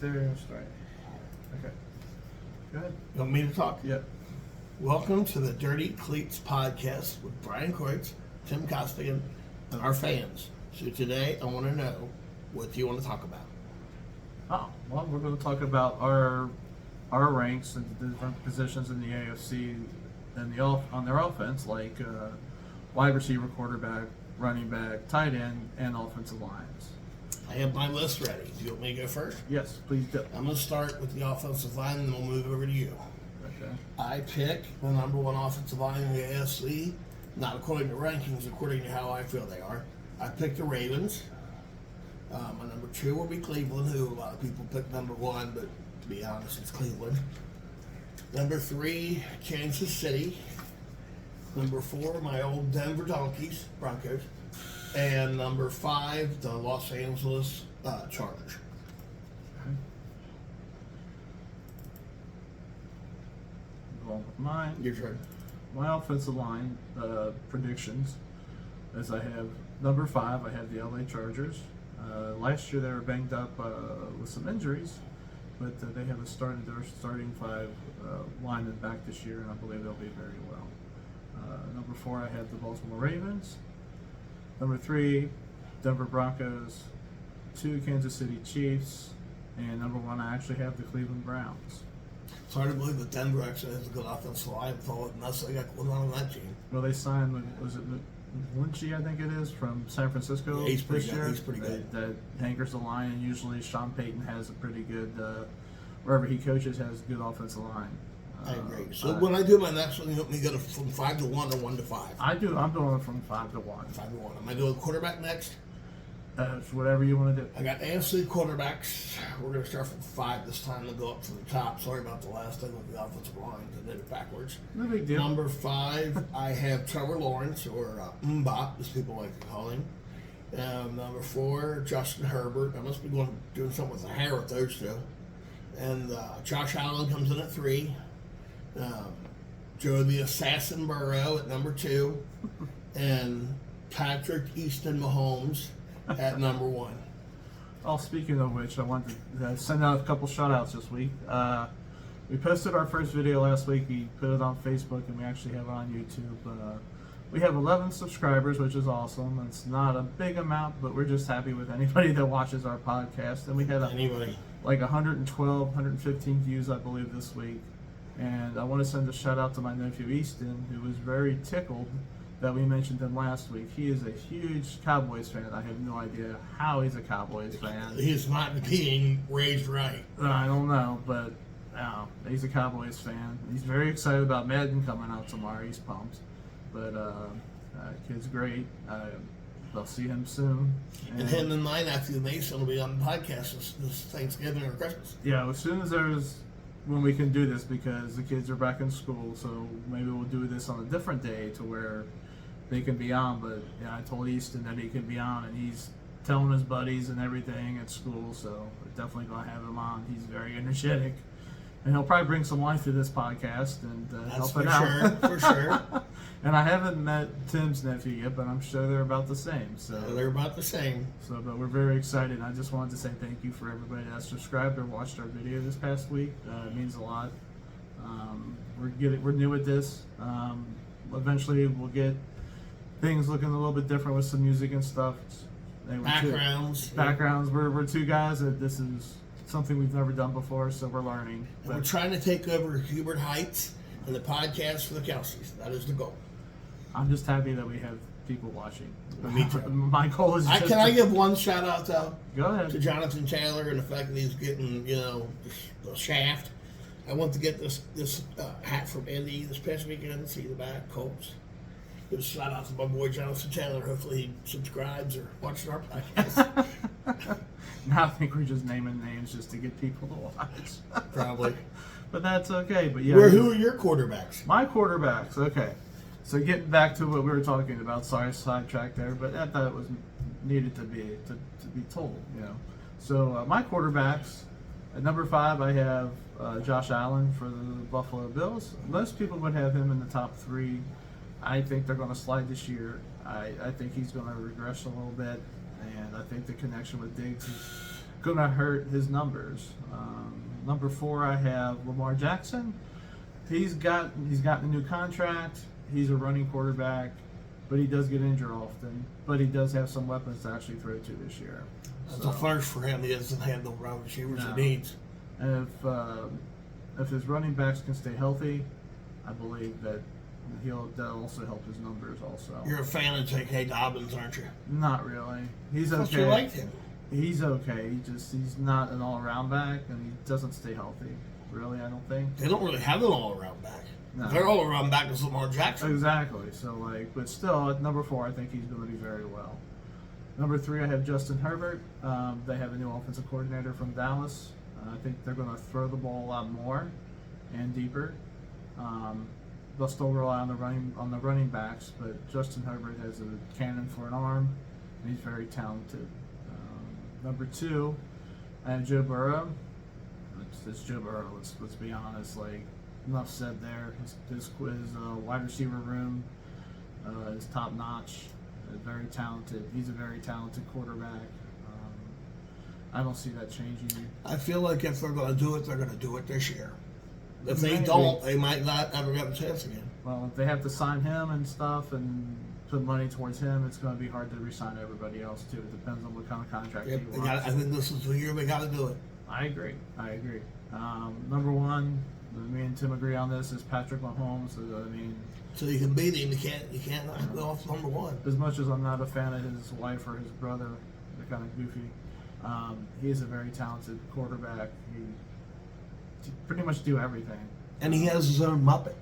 right there. Start. Okay. Go ahead. You want me to talk? Yep. Welcome to the Dirty Cleats podcast with Brian Kreutz, Tim Costigan, and our fans. So today I want to know, what do you want to talk about? Oh, well, we're going to talk about our ranks and the different positions in the AFC and on their offense, like wide receiver, quarterback, running back, tight end, and offensive lines. I have my list ready. Do you want me to go first? Yes, please do. I'm going to start with the offensive line, and then we'll move over to you. Okay. I pick the number one offensive line in the AFC, not according to rankings, according to how I feel they are. I picked the Ravens. My number two will be Cleveland, who a lot of people pick number one, but to be honest, it's Cleveland. Number three, Kansas City. Number four, my old Denver Broncos. And number five, the Los Angeles Chargers. Going with mine. Your turn. My offensive line predictions, as I have number five, I have the LA Chargers. Last year they were banged up with some injuries, but they have their starting five linemen back this year, and I believe they'll be very well. Number four, I have the Baltimore Ravens. Number three, Denver Broncos. Two, Kansas City Chiefs. And number one, I actually have the Cleveland Browns. It's hard to believe that Denver actually has a good offensive line with all the nuts they got going on that team. Well, they signed, was it Lynchy, I think it is, from San Francisco. Yeah, he's pretty this good. year. He's pretty good. That anchors the line, and usually Sean Payton has a pretty good, wherever he coaches, has a good offensive line. I agree. So when I do my next one, you want me to go from 5 to 1 or 1 to 5? I'm doing it from 5 to 1. 5 to 1. Am I doing quarterback next? It's whatever you want to do. I got AFC quarterbacks. We're going to start from 5 this time and go up to the top. Sorry about the last thing with the offensive line. I did it backwards. No big deal. Number 5, I have Trevor Lawrence, or Mbop, as people like to call him. Number 4, Justin Herbert. I must be doing something with the hair with those two. And Josh Allen comes in at 3. Joe the Assassin Burrow at number 2. And Patrick Easton Mahomes at number 1. Oh, speaking of which, I wanted to send out a couple shout-outs this week. We posted our first video last week. We put it on Facebook, and we actually have it on YouTube. We have 11 subscribers, which is awesome. It's not a big amount, but we're just happy with anybody that watches our podcast. And we had like 112, 115 views, I believe, this week. And I want to send a shout-out to my nephew Easton, who was very tickled that we mentioned him last week. He is a huge Cowboys fan. I have no idea how he's a Cowboys fan. He's not being raised right. I don't know, but he's a Cowboys fan. He's very excited about Madden coming out tomorrow. He's pumped. But kid's great. They'll see him soon. And him and my nephew Mason will be on the podcast this Thanksgiving or Christmas. Yeah, as soon as when we can do this, because the kids are back in school, so maybe we'll do this on a different day to where they can be on. But yeah, I told Easton that he can be on, and he's telling his buddies and everything at school, so we're definitely going to have him on. He's very energetic, and he'll probably bring some life to this podcast and help it out. For sure. And I haven't met Tim's nephew yet, but I'm sure they're about the same. So they're about the same. So, but we're very excited. I just wanted to say thank you for everybody that subscribed or watched our video this past week. It means a lot. We're new at this. Eventually, we'll get things looking a little bit different with some music and stuff. Backgrounds. We're two guys that this is something we've never done before, so we're learning. We're trying to take over Hubert Heights and the podcast for the Kelseys. That is the goal. I'm just happy that we have people watching. Me too. My goal is Can I give one shout out though? Go ahead. To Jonathan Taylor and the fact that he's getting, the shaft. I went to get this hat from Indy this past weekend. See the back, Colts. Give a shout out to my boy Jonathan Taylor. Hopefully he subscribes or watches our podcast. Now I think we're just naming names just to get people to watch. Probably. But that's okay. But yeah. Who are your quarterbacks? My quarterbacks. Okay. So getting back to what we were talking about. Sorry, sidetracked there, but I thought it was needed to be told. So my quarterbacks. At number 5, I have Josh Allen for the Buffalo Bills. Most people would have him in the top 3. I think they're going to slide this year. I think he's going to regress a little bit, and I think the connection with Diggs is gonna hurt his numbers. Number 4, I have Lamar Jackson. He's gotten a new contract. He's a running quarterback, but he does get injured often. But he does have some weapons to actually throw to this year. That's a first for him. He doesn't have no round receivers No. he needs. And if his running backs can stay healthy, I believe that that'll also help his numbers also. You're a fan of J.K. Dobbins, aren't you? Not really. He's But okay. you like him. He's okay. He's not an all-around back, and he doesn't stay healthy. Really, I don't think. They don't really have an all-around back. No. Their all-around back is Lamar Jackson. Exactly. So, but still, at number 4, I think he's going to be very well. Number 3, I have Justin Herbert. They have a new offensive coordinator from Dallas. I think they're going to throw the ball a lot more and deeper. They'll still rely on the running backs, but Justin Herbert has a cannon for an arm, and he's very talented. Number 2, I have Joe Burrow. It's Joe Burrow. Let's be honest. Enough said there. His wide receiver room is top notch. Very talented. He's a very talented quarterback. I don't see that changing. I feel like if they're going to do it, they're going to do it this year. If they Maybe. don't, they might not ever get a chance again. Well, if they have to sign him and stuff and put money towards him, it's going to be hard to re-sign everybody else too. It depends on what kind of contract Yep, he wants. I think this is the year they got to do it. I agree. Number 1, me and Tim agree on this, is Patrick Mahomes. So you can beat him. You can't knock him off number 1. As much as I'm not a fan of his wife or his brother, they're kind of goofy. He is a very talented quarterback. He pretty much do everything. And he has his own Muppet.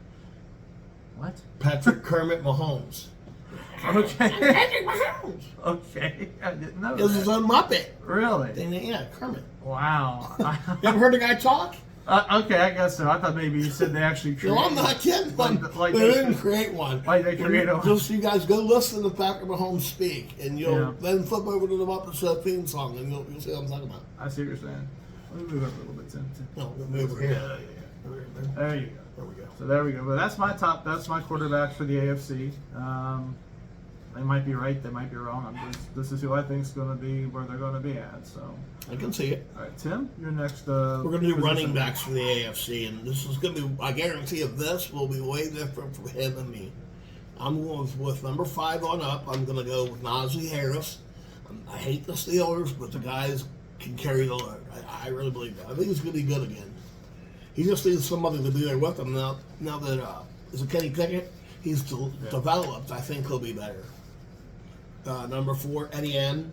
What? Patrick Kermit Mahomes. Okay. Patrick Mahomes. Okay. I didn't know He has his that. own Muppet. Really? And, yeah, Kermit. Wow. You ever heard the guy talk? Okay, I guess so. I thought maybe you said they actually created. No, I'm not kidding. Like they they- didn't create one. Like they created one. Just you guys go listen to Patrick Mahomes speak, and you'll Yeah. then flip over to the Muppet Show theme song, and you'll see what I'm talking about. I see what you're saying. Let me move over a little bit, Tim. No, we'll move over here. There you go. There we go. So there we go. But that's my quarterback for the AFC. They might be right, they might be wrong. This is who I think is going to be where they're going to be at. So, I can see it. all right, Tim, you're next. We're going to do position. running backs for the AFC, and this is going to be, I guarantee you, this will be way different from him and me. I'm going with number 5 on up. I'm going to go with Najee Harris. I hate the Steelers, but the guys can carry the load. I really believe that. I think he's going to be good again. He just needs somebody to be there with him now. Now that is it Kenny Pickett? He's developed. I think he'll be better. Number 4, Eddie N.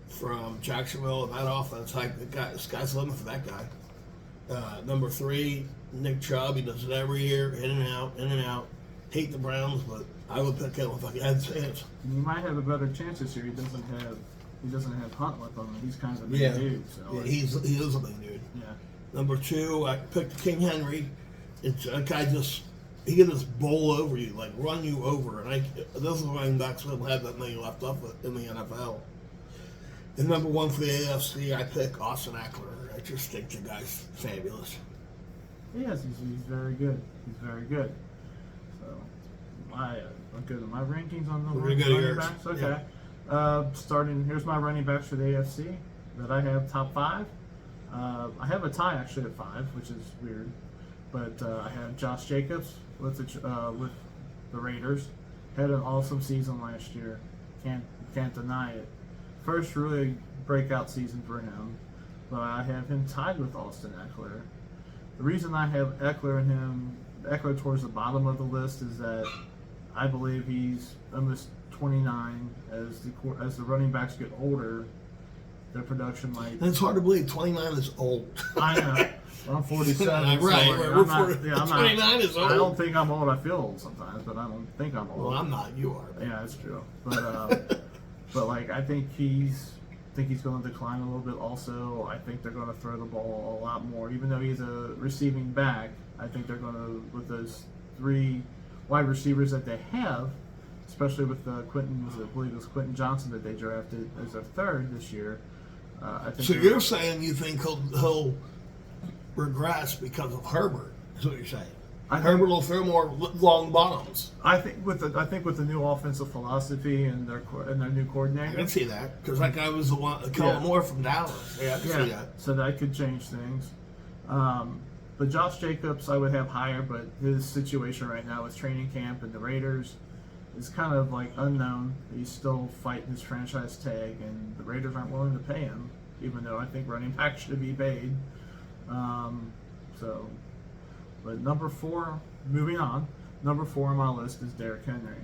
from Jacksonville. That offense, the sky's the limit for that guy. Number 3, Nick Chubb. He does it every year, in and out, in and out. Hate the Browns, but I would pick him if I had a chance. You might have a better chance this year. He doesn't have Hunt with him. He's kind of a big dude. So Yeah, he is a big dude. yeah. Number 2, I picked King Henry. It's a guy he can just bowl over you, like run you over. And this is running backs don't have that many left up in the NFL. And number 1 for the AFC, I pick Austin Eckler. I just think the guy's fabulous. Yes, he's very good. He's very good. So, I'll go to my rankings on the We're gonna go to running yours. backs. Okay. Here's my running backs for the AFC that I have top 5. I have a tie actually at 5, which is weird. But I have Josh Jacobs with the Raiders. Had an awesome season last year. Can't deny it. First really breakout season for him. But I have him tied with Austin Eckler. The reason I have Eckler towards the bottom of the list is that I believe he's almost 29. As the running backs get older, their production might. And it's hard to believe 29 is old. I know. I'm 47. Right, so we're 29 is old. I don't think I'm old. I feel old sometimes, but I don't think I'm old. Well, I'm not. You are. Yeah, that's true. But I think he's going to decline a little bit. Also, I think they're going to throw the ball a lot more. Even though he's a receiving back, I think they're going to, with those 3 wide receivers that they have, especially with I believe it was Quentin Johnson that they drafted as their 3rd this year. I think So you're saying you think he'll regress because of Herbert? Is what you're saying? Herbert will throw more long bombs. I think with the new offensive philosophy and their new I coordinator, can see that because that guy was the one, Kellen Moore from Dallas. Yeah, I can see that. So that could change things. But Josh Jacobs, I would have higher, but his situation right now with training camp and the Raiders is kind of like unknown. He's still fighting his franchise tag, and the Raiders aren't willing to pay him, even though I think running back should be paid. But number 4, moving on, number 4 on my list is Derrick Henry.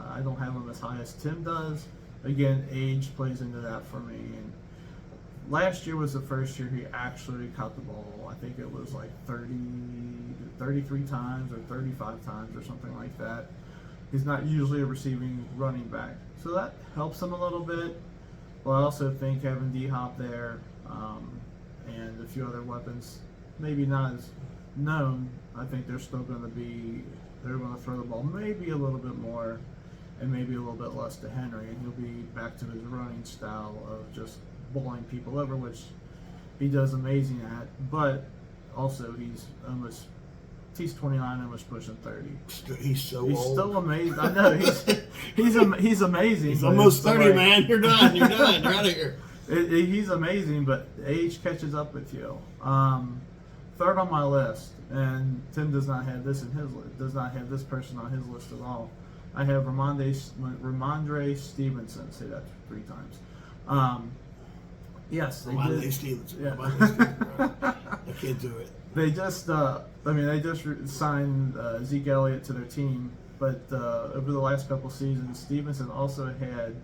I don't have him as high as Tim does. Again, age plays into that for me. And last year was the first year he actually caught the ball. I think it was like 33 times or 35 times or something like that. He's not usually a receiving running back. So that helps him a little bit. But I also think having D-Hop there and a few other weapons, maybe not as known, I think they're still going to throw the ball maybe a little bit more and maybe a little bit less to Henry, and he'll be back to his running style of just bowling people over, which he does amazing at. But also he's 29, almost pushing 30. He's so old. He's still amazing. I know he's amazing. He's almost 30, man. You're done. You're done. You're out of here. He's amazing, but age catches up with you. Third on my list, and Tim does not have this person on his list at all. I have Ramondre Stevenson. Say that 3 times. Yes, they Ramondre did. Stevenson. Yeah. Ramondre Stevenson. Right. I can't do it. They just, signed Zeke Elliott to their team, but over the last couple seasons, Stevenson also had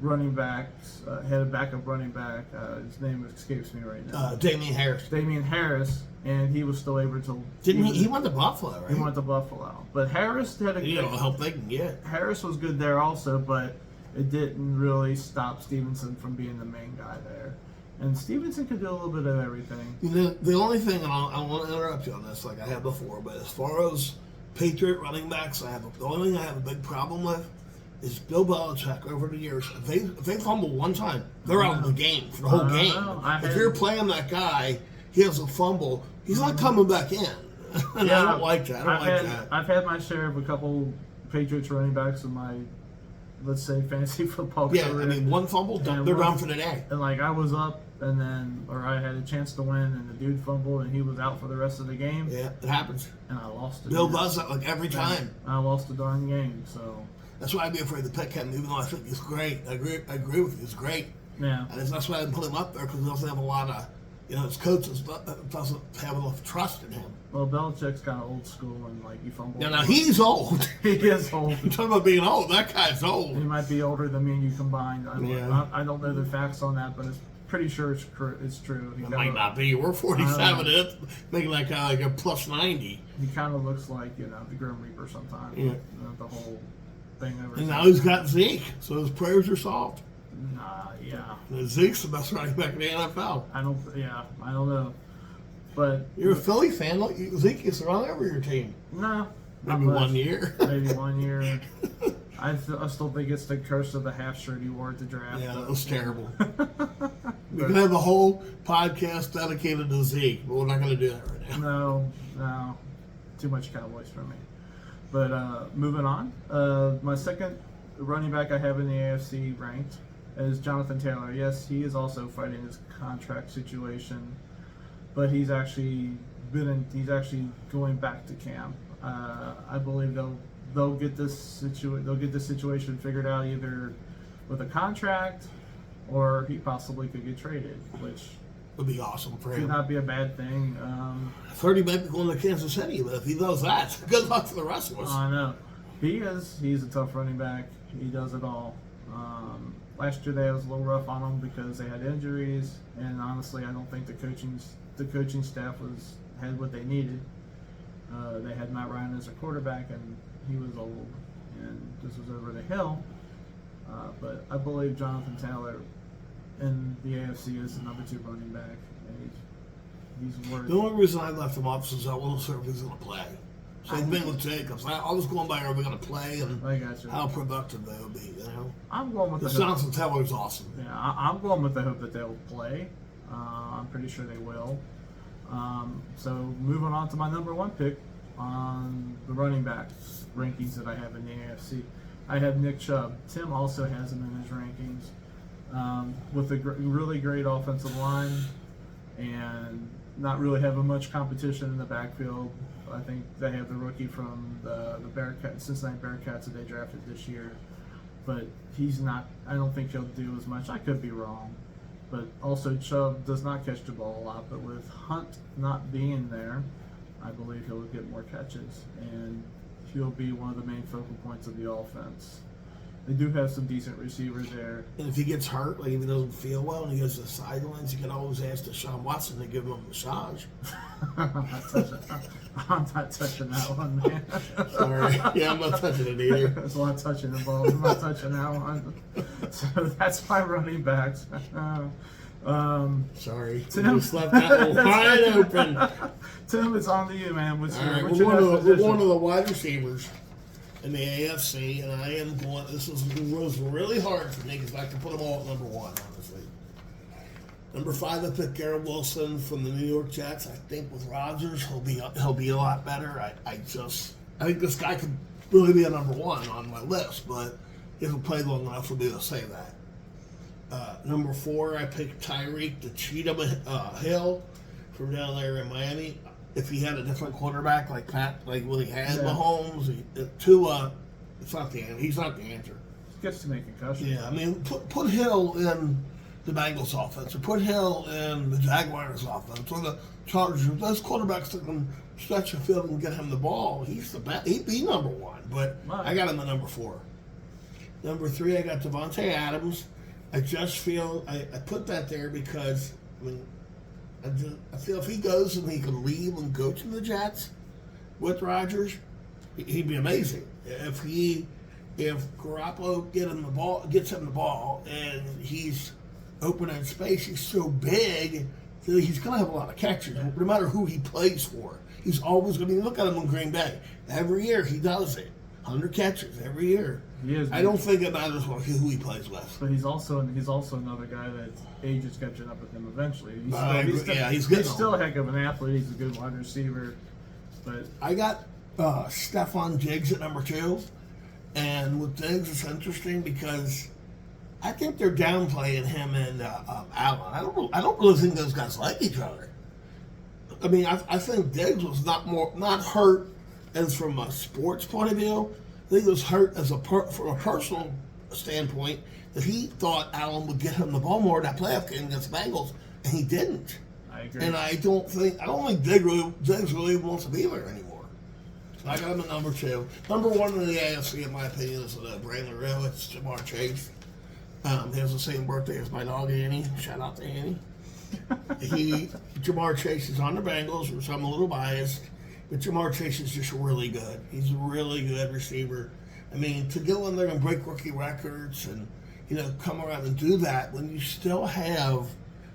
running backs, had a backup running back. His name escapes me right now. Damian Harris. And he was still able to. Didn't he? He went to Buffalo, right? He went to Buffalo, but Harris had a. You know, help they can get. Harris was good there also, but it didn't really stop Stevenson from being the main guy there. And Stevenson could do a little bit of everything. The only thing, and I want to interrupt you on this, like I have before, but as far as Patriot running backs, the only thing I have a big problem with is Bill Belichick over the years. If they fumble one time, they're out of the game for the whole game. If you're playing that guy, he has a fumble, he's not coming back in. And I don't like that. I've had my share of a couple Patriots running backs in my, let's say, fantasy football career. Yeah, I mean, one fumble, they're done for the day. And like I was up, or I had a chance to win, and the dude fumbled, and he was out for the rest of the game. Yeah, it happens. And I lost it. Bill does that like every time. I lost the darn game, so. That's why I'd be afraid to pick him, even though I think he's great. I agree with you. He's great. Yeah. And that's why I didn't put him up there, because he doesn't have a lot of, his coaches doesn't have enough trust in him. Well, Belichick's kind of old school, and like you fumble. Yeah, now he's old. He is old. You're talking about being old. That guy's old. He might be older than me and you combined. I don't know the facts on that, but it's pretty sure it's true. It might not be. We're 47, and it's making that guy like a plus 90. He kind of looks like, the Grim Reaper sometimes. Yeah. The whole thing over. And now he's got Zeke, so his prayers are solved. Yeah. And Zeke's the best running back in the NFL. I don't know. But you're a Philly fan. Look, Zeke is run over your team. No. Maybe 1 year. Maybe 1 year. I still think it's the curse of the half shirt he wore at the draft. Yeah, that was terrible. We can have a whole podcast dedicated to Zeke, but we're not going to do that right now. No. Too much Cowboys for me. But moving on. My second running back I have in the AFC ranked is Jonathan Taylor. Yes, he is also fighting his contract situation, but he's actually going back to camp. I believe they'll get this situation figured out either with a contract, or he possibly could get traded, which would be awesome for him. Could not be a bad thing. 30 might be going to Kansas City, but if he does that, good luck to the rest of us. I know. He's a tough running back. He does it all. Last year they was a little rough on him because they had injuries, and honestly, I don't think the coaching staff had what they needed. They had Matt Ryan as a quarterback, and he was old, and this was over the hill. But I believe Jonathan Taylor in the AFC is the number 2 running back, and he's worth. The only reason I left him off is I wasn't sure if he's going to play. Same thing with Jacobs. I was going by are we going to play and how productive they will be. I'm going with the Jonathan Taylor's awesome. Yeah, I'm going with the hope that they'll play. I'm pretty sure they will. So moving on to my number 1 pick on the running backs rankings that I have in the AFC. I have Nick Chubb. Tim also has him in his rankings. With a really great offensive line and not really having much competition in the backfield. I think they have the rookie from the Cincinnati Bearcats that they drafted this year. But he's not, I don't think he'll do as much. I could be wrong. But also Chubb does not catch the ball a lot. But with Hunt not being there, I believe he'll get more catches. And he'll be one of the main focal points of the offense. They do have some decent receivers there. And if he gets hurt, like if he doesn't feel well and he goes to the sidelines, you can always ask Deshaun Watson to give him a massage. I'm not touching that one, man. Sorry. Yeah, I'm not touching it either. There's a lot of touching involved. I'm not touching that one. So that's my running backs. Sorry. Tim, you just left that one wide open. Tim, it's on to you, man. What's All your, right, what's we're your next one of position? the wide receivers in the AFC, and I am going. This was really hard for me because I can put them all at number one, honestly. Number 5, I picked Garrett Wilson from the New York Jets. I think with Rodgers, he'll be a lot better. I think this guy could really be a number 1 on my list, but he hasn't played long enough for me to say that. Number 4, I picked Tyreek the Cheetah Hill from down there in Miami. If he had a different quarterback like when he had Mahomes, Tua, it's not the answer. He's not the answer. He gets to make concussion. Yeah, I mean, put Hill in the Bengals offense, or put Hill in the Jaguars offense, or the Chargers. Those quarterbacks that can stretch the field and get him the ball, he's the best. He'd be number 1, but I got him at number 4. Number 3, I got Devontae Adams. I just feel I put that there because I mean. I feel if he goes and he can leave and go to the Jets with Rodgers, he'd be amazing. If Garoppolo gets him the ball, and he's open in space, he's so big that he's going to have a lot of catches, no matter who he plays for. He's always going to look at him in Green Bay. Every year he does it. 100 catches every year. I don't think it matters who he plays with. But he's also another guy that age is catching up with him eventually. He's still a heck of an athlete. He's a good wide receiver. But I got Stephon Diggs at number 2, and with Diggs it's interesting because I think they're downplaying him and Allen. I don't really think those guys like each other. I mean, I think Diggs was not hurt as from a sports point of view. I think it was hurt as from a personal standpoint that he thought Allen would get him the ball more in that playoff game against the Bengals, and he didn't. I agree. And I don't think Diggs really wants to be there anymore. So I got him at number 2. Number 1 in the AFC, in my opinion, is Brandon Real. It's Jamar Chase. He has the same birthday as my dog Annie. Shout out to Annie. Jamar Chase is on the Bengals, which I'm a little biased. But Jamar Chase is just really good. He's a really good receiver. I mean, to go in there and break rookie records and, come around and do that when you still have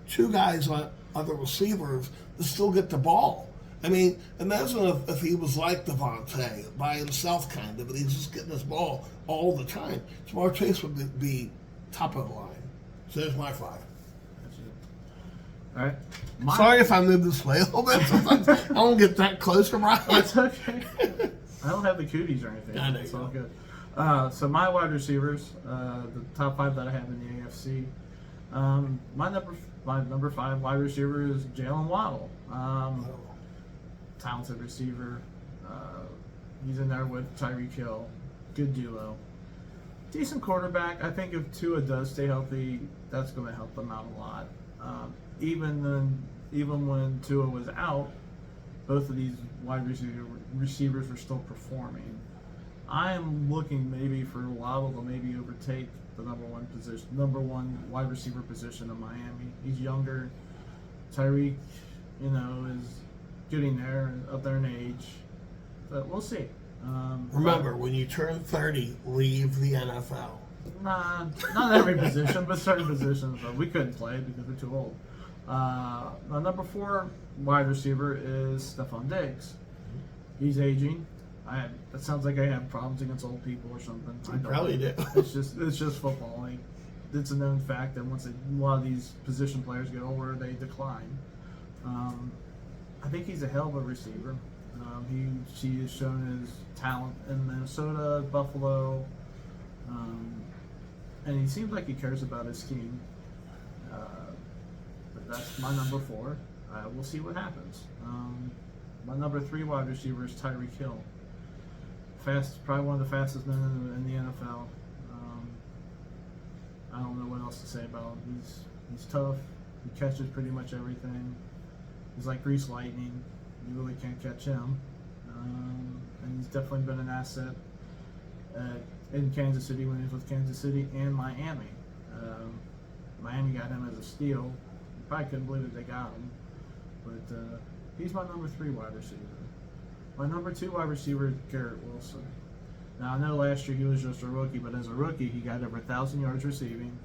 2 guys on other receivers that still get the ball. I mean, imagine if he was like Devontae, by himself kind of, but he's just getting his ball all the time. Jamar Chase would be top of the line. So there's my 5. All right. Sorry if I move this way a little bit. Sometimes I don't get that close to Ryan. That's okay. I don't have the cooties or anything. I know It's you all don't. good. So my wide receivers, the top 5 that I have in the AFC. My number 5 wide receiver is Jalen Waddle. Talented receiver. He's in there with Tyreek Hill. Good duo. Decent quarterback. I think if Tua does stay healthy, that's going to help them out a lot. Even when Tua was out, both of these wide receivers are still performing. I am looking maybe for Waddle to maybe overtake the number one wide receiver position in Miami. He's younger. Tyreek, is getting there, up there in age, but we'll see. Remember, when you turn 30, leave the NFL. Nah, not every position, but certain positions. But we couldn't play because we're too old. My number 4 wide receiver is Stephon Diggs. He's aging. It sounds like I have problems against old people or something. I don't. Probably do. It's just football. Like, it's a known fact that once a lot of these position players get older, they decline. I think he's a hell of a receiver. She has shown his talent in Minnesota, Buffalo, and he seems like he cares about his team. But that's my number 4. We'll see what happens. My number 3 wide receiver is Tyreek Hill. Probably one of the fastest men in the NFL. I don't know what else to say about him. He's tough. He catches pretty much everything. He's like greased lightning. You really can't catch him. And he's definitely been an asset in Kansas City when he was with Kansas City and Miami. Miami got him as a steal. You probably couldn't believe that they got him. But he's my number 3 wide receiver. My number 2 wide receiver is Garrett Wilson. Now, I know last year he was just a rookie, but as a rookie, he got over 1,000 yards receiving.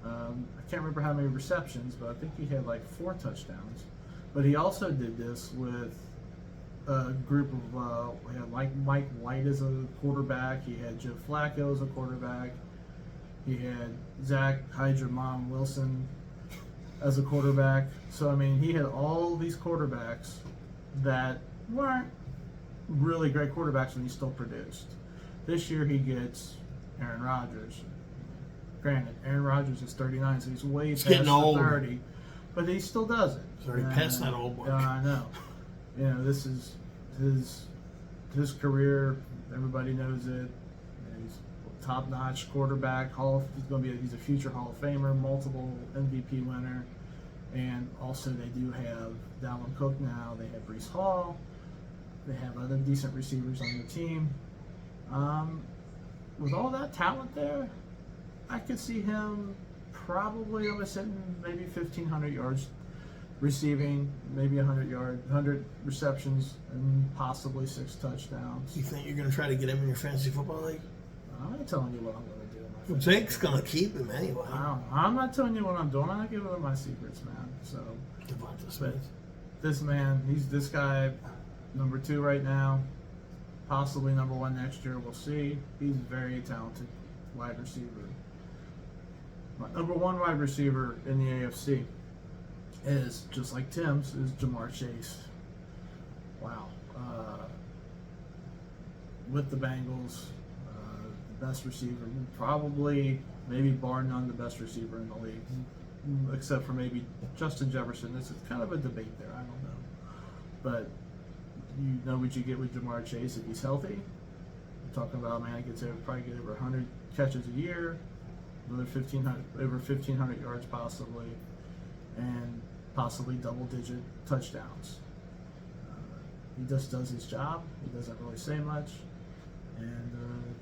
I can't remember how many receptions, but I think he had like 4 touchdowns. But he also did this with a group of, we had like Mike White as a quarterback. He had Joe Flacco as a quarterback. He had Zach Mom Wilson as a quarterback. So, I mean, he had all these quarterbacks that weren't really great quarterbacks when he still produced. This year he gets Aaron Rodgers. Granted, Aaron Rodgers is 39, so he's way past the 30, but he still does it. He's already past that old mark. I know. You know, this is his career. Everybody knows it. He's a top-notch quarterback. He's a future Hall of Famer, multiple MVP winner, and also they do have Dalvin Cook now. They have Breece Hall. They have other decent receivers on the team. With all that talent there, I could see him probably hitting maybe 1,500 yards receiving, maybe 100 receptions, and possibly 6 touchdowns. You think you're going to try to get him in your fantasy football league? I'm not telling you what I'm going to do. Well, Jake's going to keep him anyway. I'm not telling you what I'm doing. I'm not giving away my secrets, man. So, Devonta Smith. This man, he's this guy, number 2 right now. Possibly number 1 next year. We'll see. He's a very talented wide receiver. My number 1 wide receiver in the AFC is, just like Tim's, is Jamar Chase. Wow. With the Bengals, the best receiver, probably, maybe bar none, the best receiver in the league, except for maybe Justin Jefferson. It's kind of a debate there. I don't know. But you know what you get with Jamar Chase if he's healthy. I'm talking about a man that probably get over 100 catches a year, over 1,500 yards possibly, and possibly double-digit touchdowns. He just does his job. He doesn't really say much, and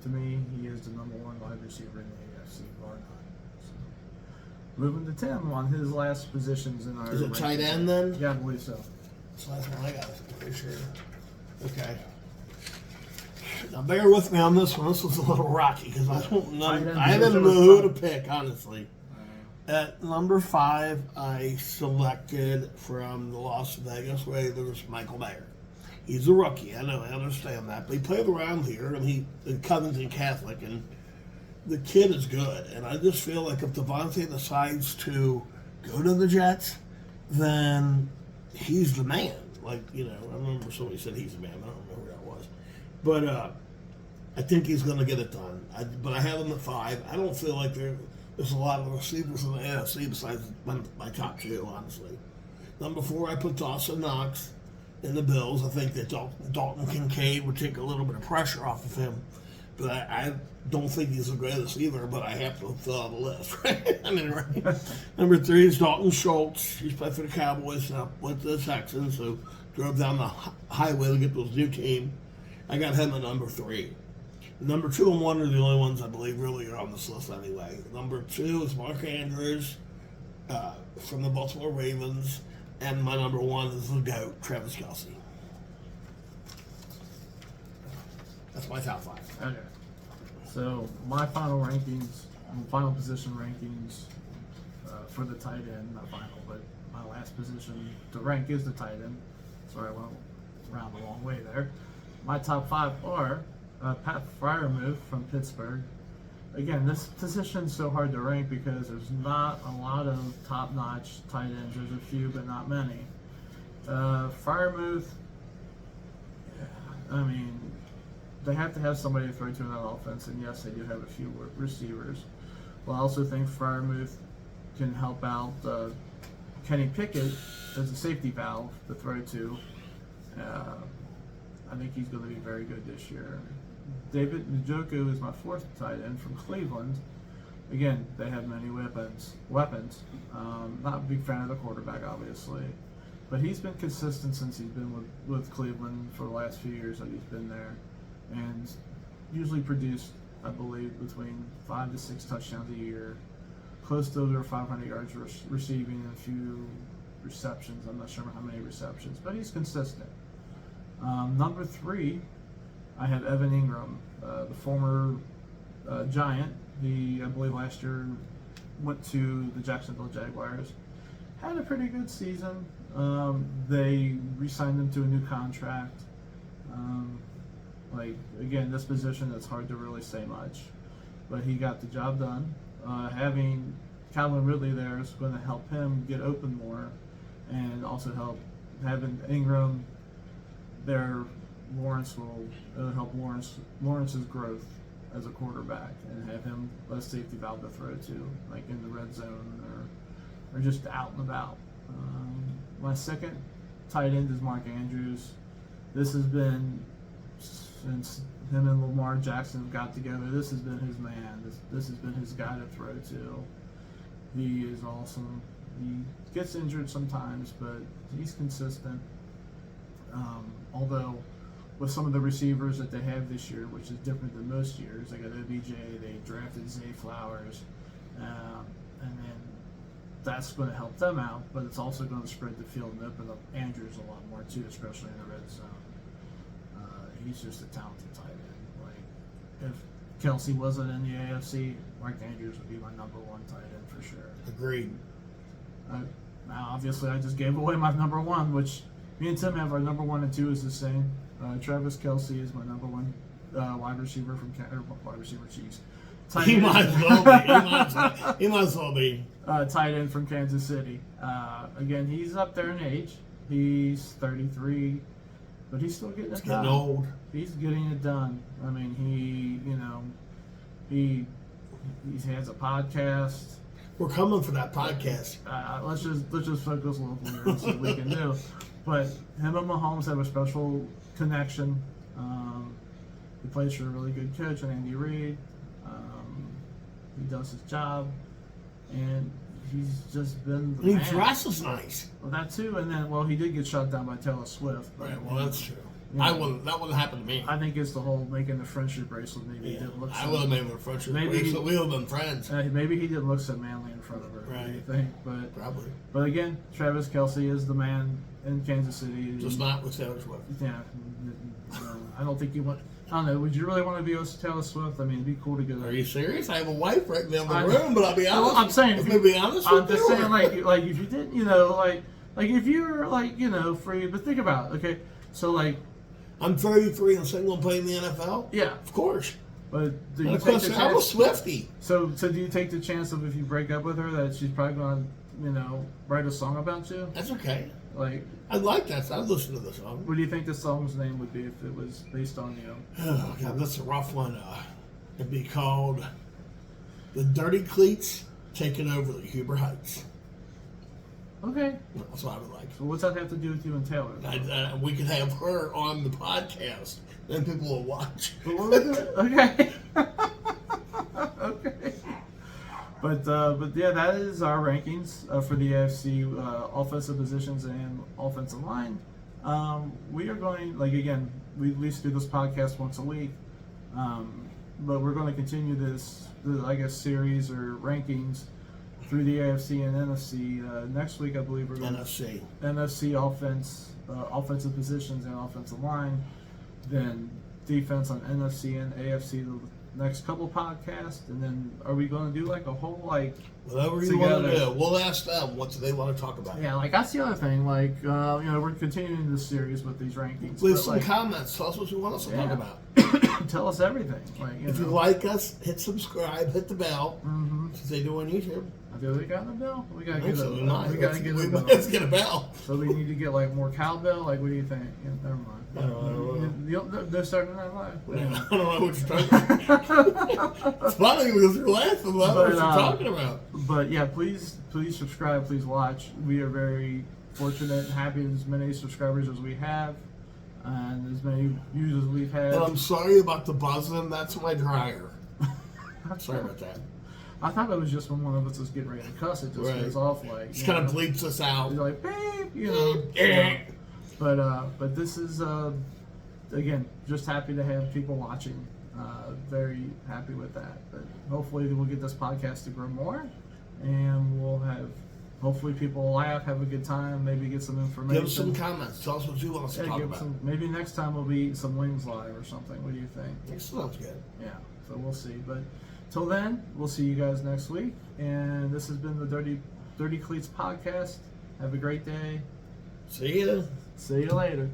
to me, he is the number 1 wide receiver in the AFC, bar none. So, moving to Tim on his last positions in our. Is it tight end then? Yeah, I believe so. So that's what I got. Pretty sure. Okay. Now bear with me on this one. This was a little rocky because I didn't know who to pick, honestly. At number 5, I selected from the Las Vegas Raiders Michael Mayer. He's a rookie. I know. I understand that, but he played around here, and he in Covington Catholic, and the kid is good. And I just feel like if Devontae decides to go to the Jets, then he's the man. Like, you know, I remember somebody said he's the man. I don't remember who that was. But I think he's going to get it done. But I have him at 5. I don't feel like there's a lot of receivers in the NFC besides my top 2, honestly. Number 4, I put Dawson Knox in the Bills. I think that Dalton Kincaid would take a little bit of pressure off of him. But I don't think he's the greatest either, but I have to fill out a list, right? I mean, right? Number 3 is Dalton Schultz. He's played for the Cowboys, now with the Texans, so drove down the highway to get those new team. I got him at number 3. Number 2 and 1 are the only ones I believe really are on this list anyway. Number 2 is Mark Andrews from the Baltimore Ravens, and my number 1 is the GOAT, Travis Kelce. That's my top 5. Okay. So my final position rankings for the tight end, not final, but my last position to rank is the tight end. Sorry, I went around the wrong way there. My top 5 are Pat Freiermuth from Pittsburgh. Again, this position's so hard to rank because there's not a lot of top-notch tight ends. There's a few, but not many. Freiermuth, I mean, they have to have somebody to throw to in that offense, and yes, they do have a few receivers. Well, I also think Freiermuth can help out Kenny Pickett as a safety valve to throw to. I think he's going to be very good this year. David Njoku is my fourth tight end from Cleveland. Again, they have many weapons. Not a big fan of the quarterback, obviously, but he's been consistent since he's been with Cleveland for the last few years that he's been there, and usually produced, I believe, between 5 to 6 touchdowns a year, close to over 500 yards receiving, and a few receptions. I'm not sure how many receptions, but he's consistent. Number 3, I have Evan Ingram, the former Giant. He, I believe, last year went to the Jacksonville Jaguars. Had a pretty good season. They re-signed him to a new contract. Again, this position, it's hard to really say much, but he got the job done. Having Calvin Ridley there is going to help him get open more, and also help having Ingram there. Lawrence will help Lawrence's growth as a quarterback, and have him a safety valve to throw to, like in the red zone or just out and about. My second tight end is Mark Andrews. This has been, since him and Lamar Jackson have got together, this has been his man. This has been his guy to throw to. He is awesome. He gets injured sometimes, but he's consistent. Although with some of the receivers that they have this year, which is different than most years, they got OBJ, they drafted Zay Flowers, and then that's going to help them out, but it's also going to spread the field and open up Andrews a lot more too, especially in the red zone. He's just a talented tight end. Like, if Kelsey wasn't in the AFC, Mark Andrews would be my number 1 tight end for sure. Agreed. Now, obviously, I just gave away my number 1, which me and Tim have. Our number 1 and 2 is the same. Travis Kelsey is my number 1 wide receiver from wide receiver Chiefs. He might as well be. He might as well be. Tight end from Kansas City. Again, he's up there in age. He's 33, but he's still getting it done. Getting old. He's getting it done. I mean, he has a podcast. We're coming for that podcast. Let's just focus locally here and see what we can do. But him and Mahomes have a special connection. He plays for a really good coach, and Andy Reid. He does his job, and he's just been the man. He dresses nice. Well, that too, and then he did get shut down by Taylor Swift. Right. Well, that's true. Yeah. That wouldn't happen to me. I think it's the whole making the friendship bracelet. Maybe he didn't look. I would have made him a friendship bracelet. We would have been friends. Maybe he didn't look so manly in front of her. Right. What do you think? But probably. But again, Travis Kelsey is the man in Kansas City. Just not with Taylor Swift. Yeah. I don't think you want. I don't know. Would you really want to be with Taylor Swift? I mean, it'd be cool to go. Are you serious? I have a wife right now in the room, but I'll be honest. Well, I'm saying, I'm be honest. I'm just saying, like if you didn't, like if you're free. But think about it, okay? So I'm 33 and single and playing the NFL. Yeah, of course. But do you take the chance? I'm a Swiftie. So do you take the chance of if you break up with her that she's probably going to, write a song about you? That's okay. I'd like that. I'd listen to the song. What do you think the song's name would be if it was based on you? Oh God, that's a rough one. It'd be called "The Dirty Cleats Taking Over the Huber Heights." Okay. That's what I would like. So what's that have to do with you and Taylor? We could have her on the podcast. Then people will watch. Okay. Okay. But yeah, that is our rankings for the AFC offensive positions and offensive line. We are going, again, we at least do this podcast once a week, but we're going to continue this, series or rankings through the AFC and NFC. Next week, I believe we're going NFC offense, offensive positions and offensive line, then defense on NFC and AFC the next couple podcasts, and then are we going to do a whole whatever you want to do? We'll ask them what do they want to talk about. Yeah, that's the other thing. We're continuing this series with these rankings. Leave some comments. Tell us what you want us to talk about. Tell us everything. If you like us, hit subscribe, hit the bell, since they do on YouTube. Do we got a bell? We gotta I think get so. a We might. we gotta get a bell. Let's get a bell. So we need to get like more cowbell. Like, what do you think? Yeah, never mind. I don't know. They're starting that live. I don't know what you're talking about. It's funny because you're laughing about what you're talking about. But yeah, please subscribe, please watch. We are very fortunate and happy as many subscribers as we have, and as many views as we've had. And I'm sorry about the buzzing. That's my dryer. Sorry about that. I thought it was just when one of us was getting ready to cuss. It just goes off like. Just kind of bleeps us out. You're like, beep, you know. But this is again just happy to have people watching. Very happy with that. But hopefully we'll get this podcast to grow more, and we'll have hopefully people will laugh, have a good time, maybe get some information. Give us some comments. Tell us what you want us to talk about. Maybe next time we'll be eating some wings live or something. What do you think? That sounds good. Yeah. So we'll see. But till then, we'll see you guys next week. And this has been the Dirty Cleats podcast. Have a great day. See ya. See you later.